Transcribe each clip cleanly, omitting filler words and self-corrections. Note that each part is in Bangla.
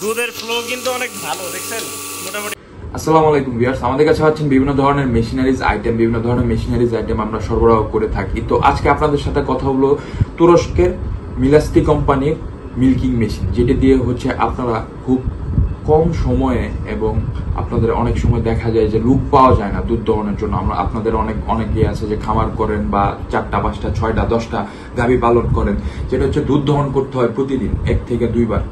দুধের ফ্লো কিন্তু অনেক ভালো, দেখছেন মোটামুটি। আসসালামু আলাইকুম ভিউয়ার্স, আমাদের কাছে পাচ্ছেন বিভিন্ন ধরনের মেশিনারিজ আইটেম আমরা সরবরাহ করে থাকি। তো আজকে আপনাদের সাথে কথা হলো তুরস্কের মিলাস্তি কোম্পানির মিল্কিং মেশিন, যেটি দিয়ে হচ্ছে আপনারা খুব কম সময়ে এবং আপনাদের অনেক সময় দেখা যায় যে লুক পাওয়া যায় না দুধ দহনের জন্য। আপনাদের অনেকেই আছে যে খামার করেন বা 4টা 5টা 6টা 10টা গাভী পালন করেন, যেটা হচ্ছে দুধ দহন করতে হয় প্রতিদিন 1 থেকে 2 বার।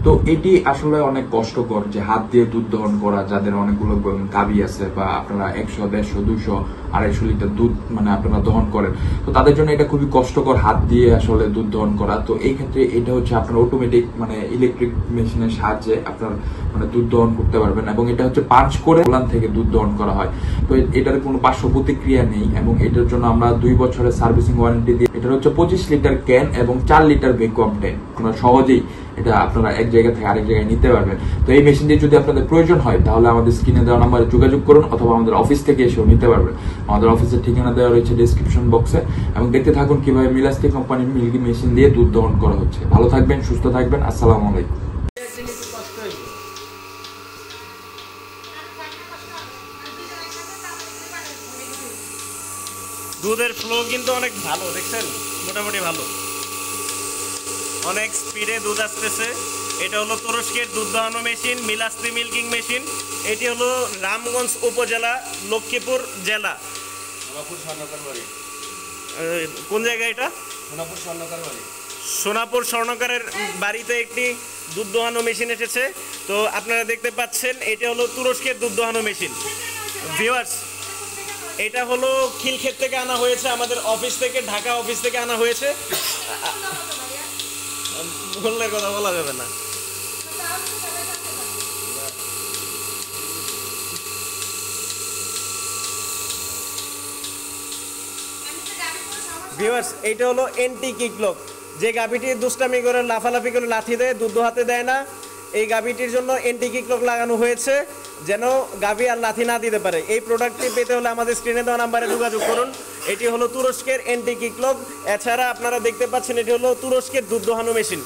তো এটি আসলে অনেক কষ্টকর যে হাত দিয়ে দুধ দহন করা, যাদের অনেকগুলো গাভী আছে বা আপনারা 100 150 200 250 লিটার দুধ মানে আপনারা দহন করেন, তো তাদের জন্য এটা খুবই কষ্টকর হাত দিয়ে আসলে দুধ দহন করা। তো এই ক্ষেত্রে এটা হচ্ছে আপনার অটোমেটিক মানে ইলেকট্রিক মেশিনের সাহায্যে আপনার মানে দুধ দহন করতে পারবেন, এবং এটা হচ্ছে পাঞ্চ করে ওলান থেকে দুধ দহন করা হয়। তো এটার কোনো পার্শ্ব প্রতিক্রিয়া নেই, এবং এটার জন্য আমরা 2 বছরের সার্ভিসিং ওয়ারেন্টি দিই। এটা হচ্ছে 25 লিটার ক্যান এবং 4 লিটার ভ্যাকুয়াম ট্যাঙ্ক। আপনারা সহজেই এটা আপনারা এক জায়গা থেকে আরেক জায়গায় নিতে পারবেন। তো এই মেশিনটি যদি আপনাদের প্রয়োজন হয় তাহলে আমাদের স্ক্রিনে দেওয়া নাম্বারে যোগাযোগ করুন, অথবা আমাদের অফিস থেকে এসেও নিতে পারবেন। আমাদের অফিসের ঠিকানা দেওয়া রয়েছে ডেসক্রিপশন বক্সে, এবং দেখতে থাকুন কিভাবে মিলাস্তি কোম্পানির মিল্কি মেশিন দিয়ে দুধ দহন করা হচ্ছে। ভালো থাকবেন, সুস্থ থাকবেন। আসসালামু আলাইকুম। দুধের ফ্লো কিন্তু অনেক ভালো, দেখছেন মোটামুটি ভালো, অনেক স্পিডে দুধ আসতেছে। এটা হলো তুরস্কের দুধ দহানো মেশিন, মিলাস্তি মিল্কিং মেশিন। এটি হলো রামগঞ্জ উপজেলা, লক্ষ্মীপুর জেলা। কোন জায়গায় এটা? সোনাপুর স্বর্ণকারের বাড়িতে একটি দুধ দোহানো মেশিন এসেছে। তো আপনারা দেখতে পাচ্ছেন এটা হলো তুরস্কের দুধ দোহানো মেশিন। ভিউয়ার্স, এটা হলো খিলক্ষেত থেকে আনা হয়েছে, আমাদের অফিস থেকে, ঢাকা অফিস থেকে আনা হয়েছে। বললে কথা বলা যাবে না। ভিউয়ার্স, এইটা হলো এন্টি কিকলক। যে গাভীটি দুষ্টামি করে লাফালাফি করে লাথি দেয়, দুধ হাতে দেয় না, এই গাভীটির জন্য এন্টি কিকলক লাগানো হয়েছে, যেন গাভী আর লাথি না দিতে পারে। এই প্রোডাক্টটি পেতে হলে আমাদের স্ক্রিনে দেওয়া নাম্বারে যোগাযোগ করুন। এটি হলো তুরস্কের এন্টি কিকলক। এছাড়া আপনারা দেখতে পাচ্ছেন এটি হলো তুরস্কের দুধ দোহানো মেশিন।